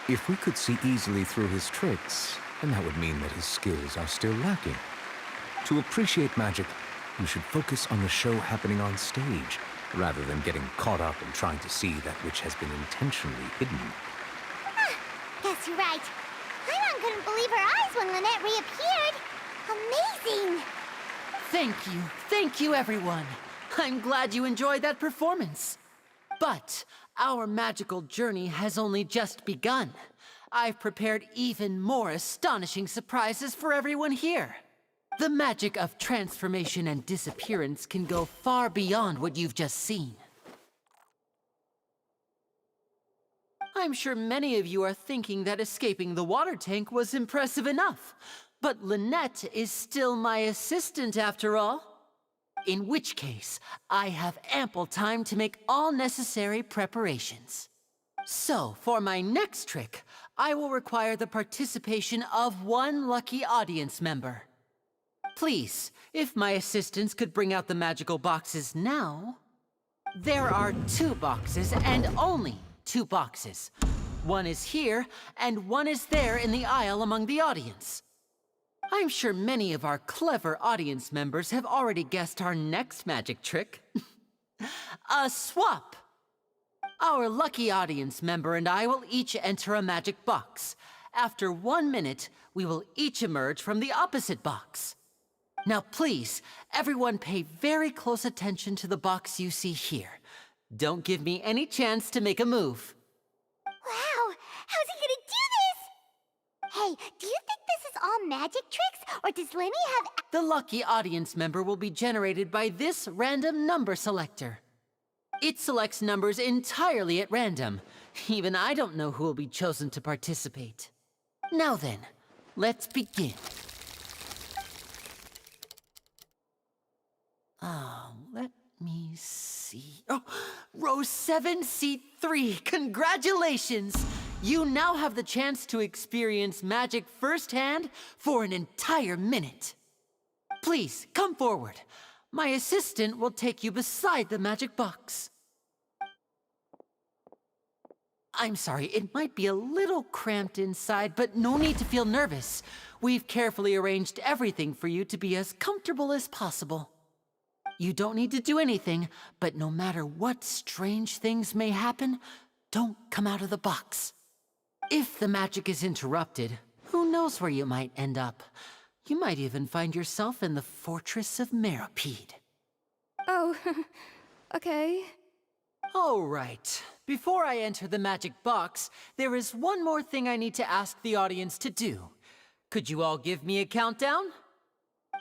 If we could see easily through his tricks, then that would mean that his skills are still lacking. To appreciate magic, you should focus on the show happening on stage, rather than getting caught up in trying to see that which has been intentionally hidden. Guess you're right. Paimon couldn't believe her eyes when Lynette reappeared. Amazing! Thank you everyone. I'm glad you enjoyed that performance. But our magical journey has only just begun. I've prepared even more astonishing surprises for everyone here. The magic of transformation and disappearance can go far beyond what you've just seen. I'm sure many of you are thinking that escaping the water tank was impressive enough, but Lynette is still my assistant after all. In which case, I have ample time to make all necessary preparations. So, for my next trick, I will require the participation of one lucky audience member. Please, if my assistants could bring out the magical boxes now. There are 2 boxes, and only 2 boxes. One is here, and one is there in the aisle among the audience. I'm sure many of our clever audience members have already guessed our next magic trick. A swap! Our lucky audience member and I will each enter a magic box. After 1 minute, we will each emerge from the opposite box. Now please, everyone pay very close attention to the box you see here. Don't give me any chance to make a move. Wow! How's he gonna do this? Hey, do you think this is all magic tricks, or does Lyney have... The lucky audience member will be generated by this random number selector. It selects numbers entirely at random. Even I don't know who will be chosen to participate. Now then, let's begin. Let me see. Oh, row 7, seat 3. Congratulations! You now have the chance to experience magic firsthand for an entire minute. Please, come forward. My assistant will take you beside the magic box. I'm sorry, it might be a little cramped inside, but no need to feel nervous. We've carefully arranged everything for you to be as comfortable as possible. You don't need to do anything, but no matter what strange things may happen, don't come out of the box. If the magic is interrupted, who knows where you might end up? You might even find yourself in the Fortress of Meropide. Oh, okay. All right. Before I enter the magic box, there is one more thing I need to ask the audience to do. Could you all give me a countdown?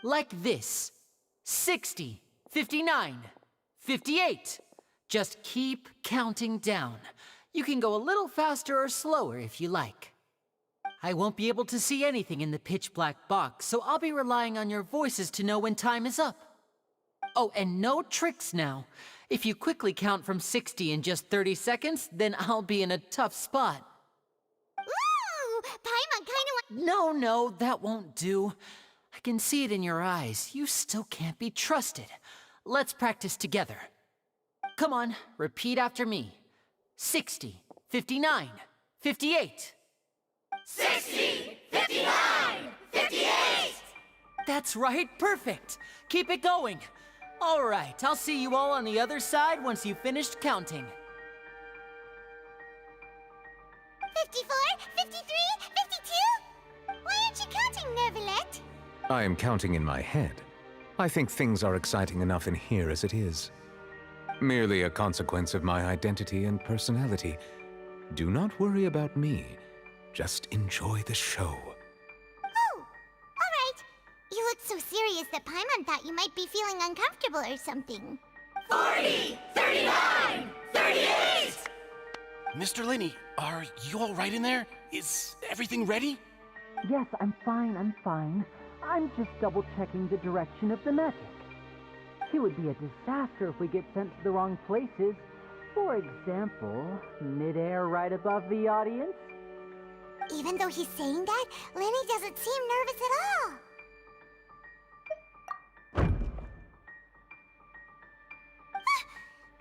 Like this. 60, 59, 58. Just keep counting down. You can go a little faster or slower if you like. I won't be able to see anything in the pitch-black box, so I'll be relying on your voices to know when time is up. Oh, and no tricks now. If you quickly count from 60 in just 30 seconds, then I'll be in a tough spot. Ooh! Paimon kinda No, that won't do. I can see it in your eyes. You still can't be trusted. Let's practice together. Come on, repeat after me. 60, 59, 58. 60, 59, 58! That's right, perfect. Keep it going. All right, I'll see you all on the other side once you've finished counting. 54, 53, 52? Why aren't you counting, Nervalette? I am counting in my head. I think things are exciting enough in here as it is. Merely a consequence of my identity and personality. Do not worry about me. Just enjoy the show. Oh, all right. You look so serious that Paimon thought you might be feeling uncomfortable or something. 40, 39, 38! Mr. Lyney, are you all right in there? Is everything ready? Yes, I'm fine. I'm just double-checking the direction of the magic. It would be a disaster if we get sent to the wrong places. For example, mid-air right above the audience. Even though he's saying that, Lyney doesn't seem nervous at all.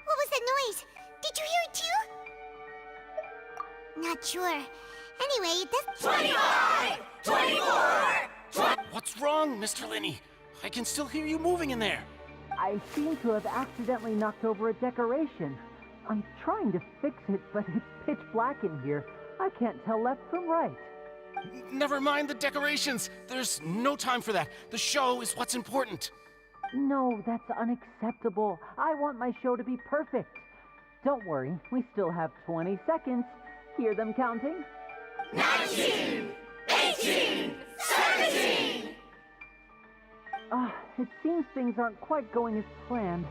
What was that noise? Did you hear it too? Not sure. Anyway, that's 25! 24! What's wrong, Mr. Lyney? I can still hear you moving in there. I seem to have accidentally knocked over a decoration. I'm trying to fix it, but it's pitch black in here. I can't tell left from right. Never mind the decorations. There's no time for that. The show is what's important. No, that's unacceptable. I want my show to be perfect. Don't worry, we still have 20 seconds. Hear them counting? 19! 18! 17! It seems things aren't quite going as planned.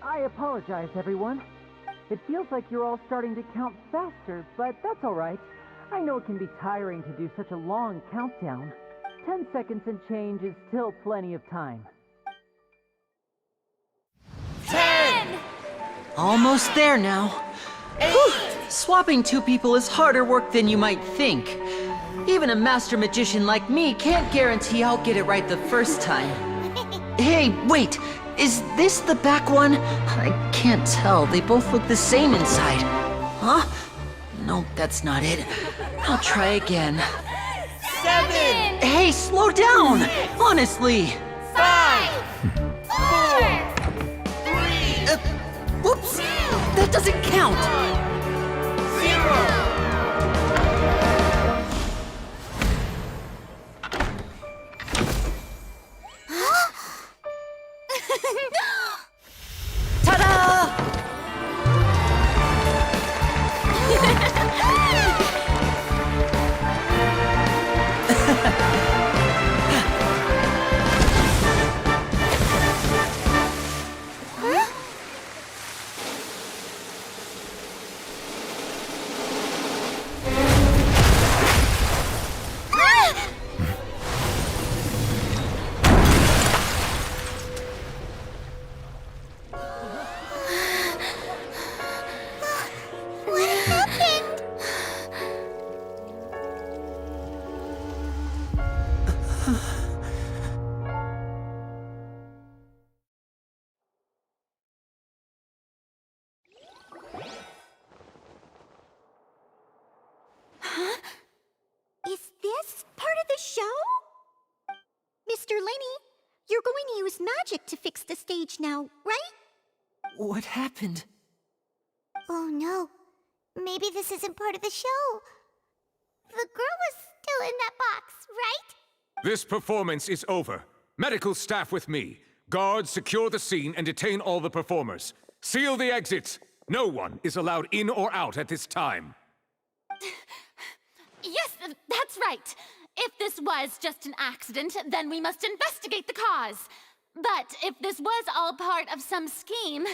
I apologize, everyone. It feels like you're all starting to count faster, but that's all right. I know it can be tiring to do such a long countdown. 10 seconds and change is still plenty of time. 10! Almost there now. Whew. Swapping two people is harder work than you might think. Even a master magician like me can't guarantee I'll get it right the first time. Hey, wait! Is this the back one? I can't tell. They both look the same inside. Huh? No, that's not it. I'll try again. 7! Hey, slow down! Honestly! 5! 4! 3! Whoops! That doesn't count! 0! Ta-da! Is this part of the show? Mr. Lyney, you're going to use magic to fix the stage now, right? What happened? Oh no. Maybe this isn't part of the show. The girl was still in that box, right? This performance is over. Medical staff with me. Guards, secure the scene and detain all the performers. Seal the exits. No one is allowed in or out at this time. Yes, that's right. If this was just an accident, then we must investigate the cause. But if this was all part of some scheme,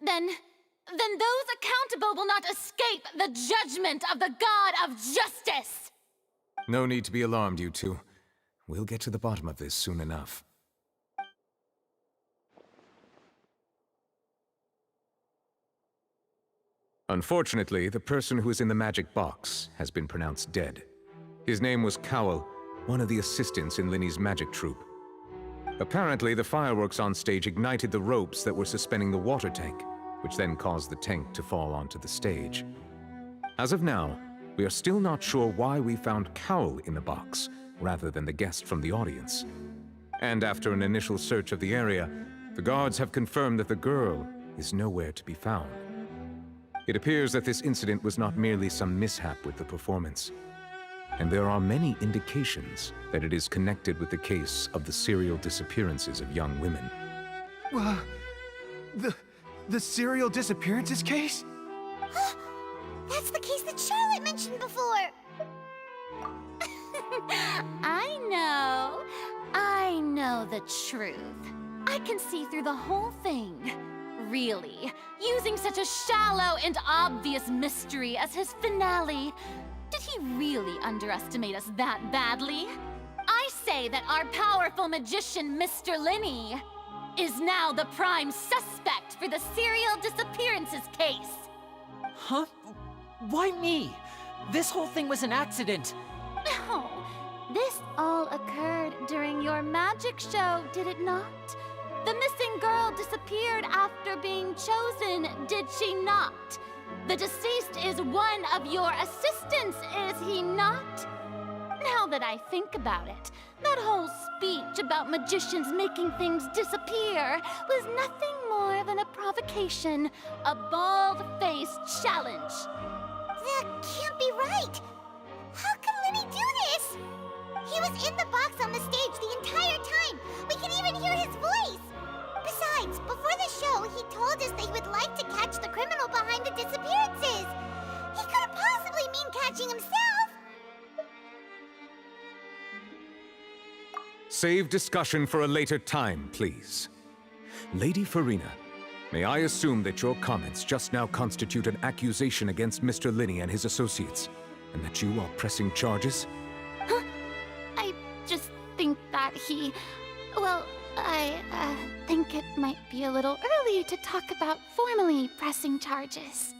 then those accountable will not escape the judgment of the God of Justice. No need to be alarmed, you two. We'll get to the bottom of this soon enough. Unfortunately, the person who is in the magic box has been pronounced dead. His name was Cowell, one of the assistants in Lyney's magic troupe. Apparently, the fireworks on stage ignited the ropes that were suspending the water tank, which then caused the tank to fall onto the stage. As of now, we are still not sure why we found Cowell in the box, rather than the guest from the audience. And after an initial search of the area, the guards have confirmed that the girl is nowhere to be found. It appears that this incident was not merely some mishap with the performance, and there are many indications that it is connected with the case of the serial disappearances of young women. The serial disappearances case? That's the case that Charlotte mentioned before! I know the truth. I can see through the whole thing. Really, using such a shallow and obvious mystery as his finale. Did he really underestimate us that badly? I say that our powerful magician, Mr. Lyney, is now the prime suspect for the serial disappearances case. Huh? Why me? This whole thing was an accident. No, this all occurred during your magic show, did it not? The missing girl disappeared after being chosen, did she not? The deceased is one of your assistants, is he not? Now that I think about it, that whole speech about magicians making things disappear was nothing more than a provocation, a bald-faced challenge. That can't be right. How could Lyney do this? He was in the box on the stage the entire time. We can even hear his voice. Besides, before the show, he told us that he would like to catch the criminal behind the disappearances. He couldn't possibly mean catching himself. Save discussion for a later time, please. Lady Farina, may I assume that your comments just now constitute an accusation against Mr. Lyney and his associates, and that you are pressing charges? Huh? I just think that he... Well, I think it might be a little early to talk about formally pressing charges.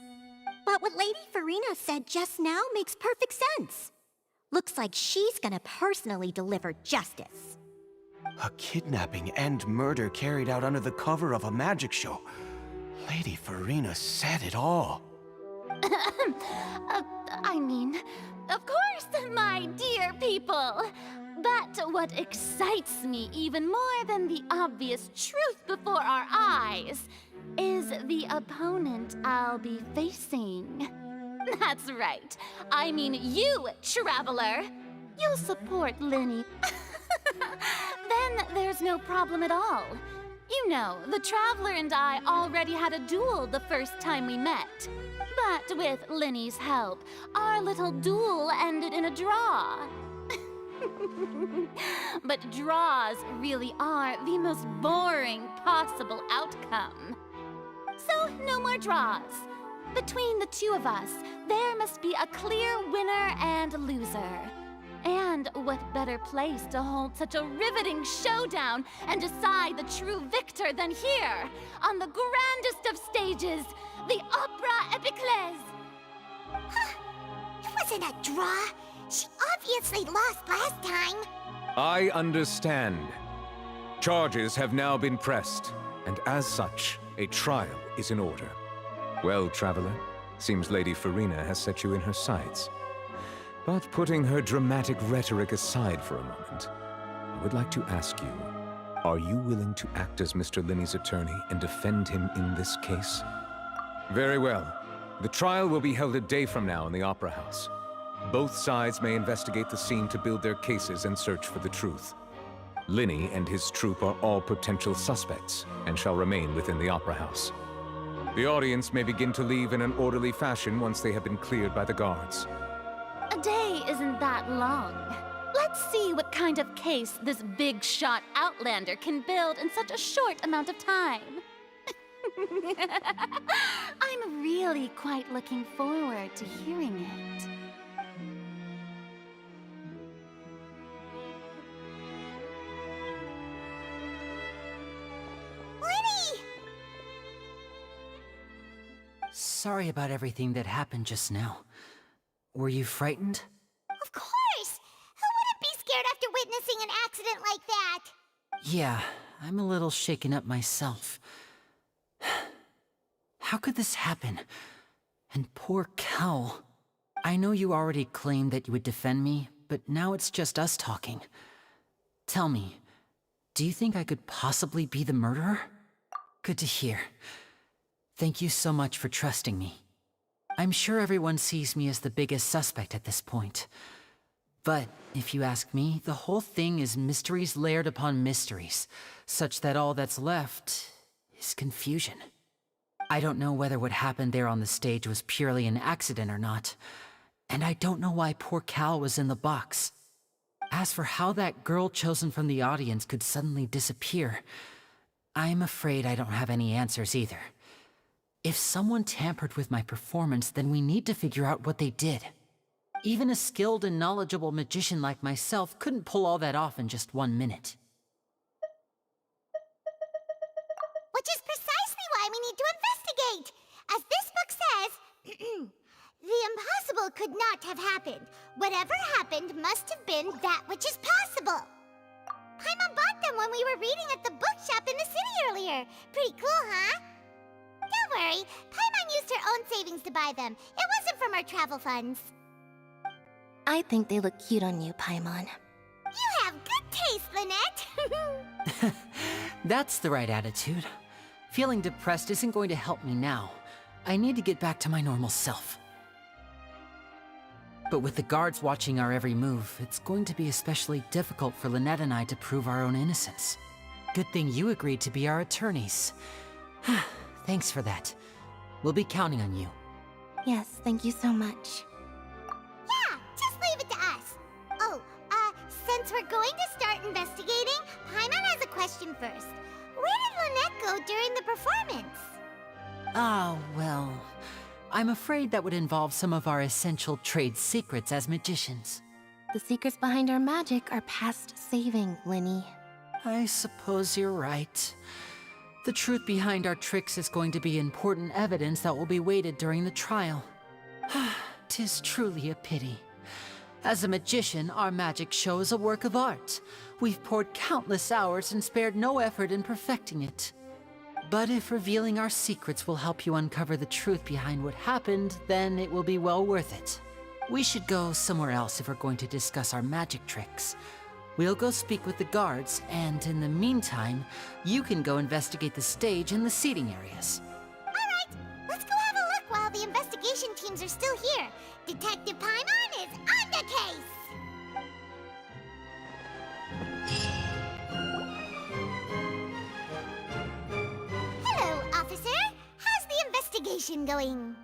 But what Lady Farina said just now makes perfect sense. Looks like she's gonna personally deliver justice. A kidnapping and murder carried out under the cover of a magic show. Lady Farina said it all. I mean, of course, my dear people. But what excites me even more than the obvious truth before our eyes is the opponent I'll be facing. That's right. I mean you, Traveler. You'll support Lyney. Then there's no problem at all. You know, the Traveler and I already had a duel the first time we met. But with Lyney's help, our little duel ended in a draw. But draws really are the most boring possible outcome. So, no more draws. Between the two of us, there must be a clear winner and loser. And what better place to hold such a riveting showdown and decide the true victor than here, on the grandest of stages, the Opera Epiclese. It wasn't a draw. She obviously lost last time. I understand. Charges have now been pressed, and as such, a trial is in order. Well, Traveler, seems Lady Farina has set you in her sights. But putting her dramatic rhetoric aside for a moment, I would like to ask you, are you willing to act as Mr. Lyney's attorney and defend him in this case? Very well. The trial will be held a day from now in the Opera House. Both sides may investigate the scene to build their cases and search for the truth. Lyney and his troupe are all potential suspects and shall remain within the Opera House. The audience may begin to leave in an orderly fashion once they have been cleared by the guards. A day isn't that long. Let's see what kind of case this big-shot Outlander can build in such a short amount of time. I'm really quite looking forward to hearing it. Lyney! Sorry about everything that happened just now. Were you frightened? Of course! Who wouldn't be scared after witnessing an accident like that? Yeah, I'm a little shaken up myself. How could this happen? And poor Cal. I know you already claimed that you would defend me, but now it's just us talking. Tell me, do you think I could possibly be the murderer? Good to hear. Thank you so much for trusting me. I'm sure everyone sees me as the biggest suspect at this point. But if you ask me, the whole thing is mysteries layered upon mysteries, such that all that's left is confusion. I don't know whether what happened there on the stage was purely an accident or not, and I don't know why poor Cal was in the box. As for how that girl chosen from the audience could suddenly disappear, I'm afraid I don't have any answers either. If someone tampered with my performance, then we need to figure out what they did. Even a skilled and knowledgeable magician like myself couldn't pull all that off in just 1 minute. Which is precisely why we need to investigate! As this book says, the impossible could not have happened. Whatever happened must have been that which is possible. Paimon bought them when we were reading at the bookshop in the city earlier. Pretty cool, huh? Don't worry. Paimon used her own savings to buy them. It wasn't from our travel funds. I think they look cute on you, Paimon. You have good taste, Lynette. That's the right attitude. Feeling depressed isn't going to help me now. I need to get back to my normal self. But with the guards watching our every move, it's going to be especially difficult for Lynette and I to prove our own innocence. Good thing you agreed to be our attorneys. Thanks for that. We'll be counting on you. Yes, thank you so much. Yeah, just leave it to us. Oh, since we're going to start investigating, Paimon has a question first. Where did Lynette go during the performance? Ah, well, I'm afraid that would involve some of our essential trade secrets as magicians. The secrets behind our magic are past saving, Lyney. I suppose you're right. The truth behind our tricks is going to be important evidence that will be weighted during the trial. 'Tis truly a pity. As a magician, our magic show is a work of art. We've poured countless hours and spared no effort in perfecting it. But if revealing our secrets will help you uncover the truth behind what happened, then it will be well worth it. We should go somewhere else if we're going to discuss our magic tricks. We'll go speak with the guards, and in the meantime, you can go investigate the stage and the seating areas. All right, let's go have a look while the investigation teams are still here. Detective Paimon is on the case! Hello, officer. How's the investigation going?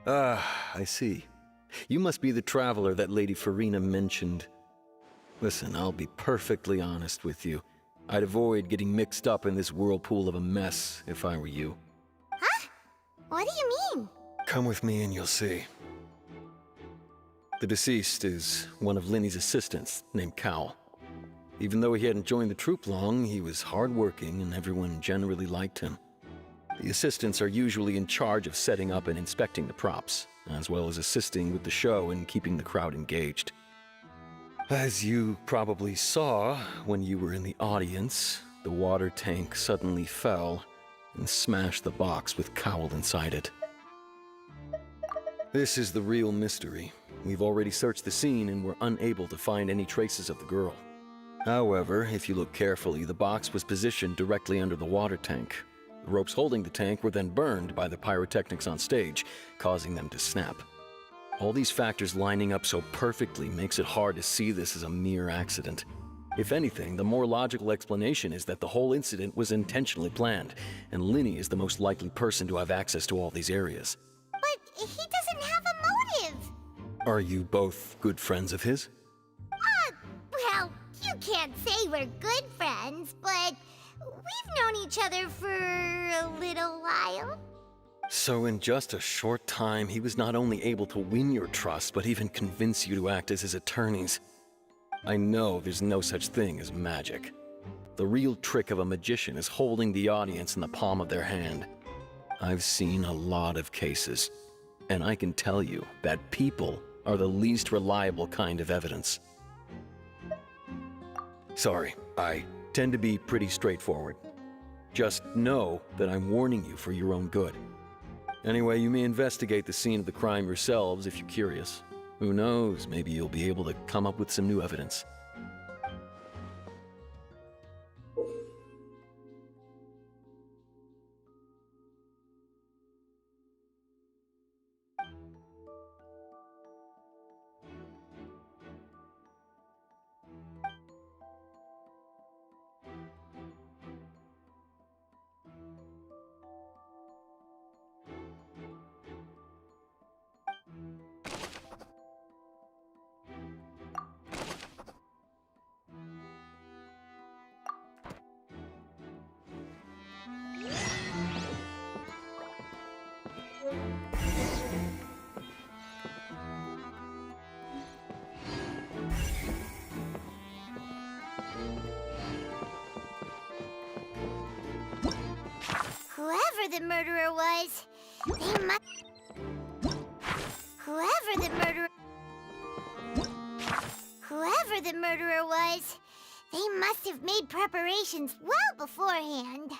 I see. You must be the traveler that Lady Farina mentioned. Listen, I'll be perfectly honest with you. I'd avoid getting mixed up in this whirlpool of a mess if I were you. Huh? What do you mean? Come with me and you'll see. The deceased is one of Lyney's assistants, named Cal. Even though he hadn't joined the troupe long, he was hardworking and everyone generally liked him. The assistants are usually in charge of setting up and inspecting the props, as well as assisting with the show and keeping the crowd engaged. As you probably saw when you were in the audience, the water tank suddenly fell and smashed the box with Cowl inside it. This is the real mystery. We've already searched the scene and were unable to find any traces of the girl. However, if you look carefully, the box was positioned directly under the water tank. The ropes holding the tank were then burned by the pyrotechnics on stage, causing them to snap. All these factors lining up so perfectly makes it hard to see this as a mere accident. If anything, the more logical explanation is that the whole incident was intentionally planned, and Lyney is the most likely person to have access to all these areas. But he doesn't have a motive. Are you both good friends of his? Well, you can't say we're good friends, but we've known each other for a little while. So in just a short time, he was not only able to win your trust, but even convince you to act as his attorneys. I know there's no such thing as magic. The real trick of a magician is holding the audience in the palm of their hand. I've seen a lot of cases, and I can tell you that people are the least reliable kind of evidence. Sorry, I tend to be pretty straightforward. Just know that I'm warning you for your own good. Anyway, you may investigate the scene of the crime yourselves if you're curious. Who knows, maybe you'll be able to come up with some new evidence. Whoever the murderer was, they must... Whoever the murderer was, they must have made preparations well beforehand.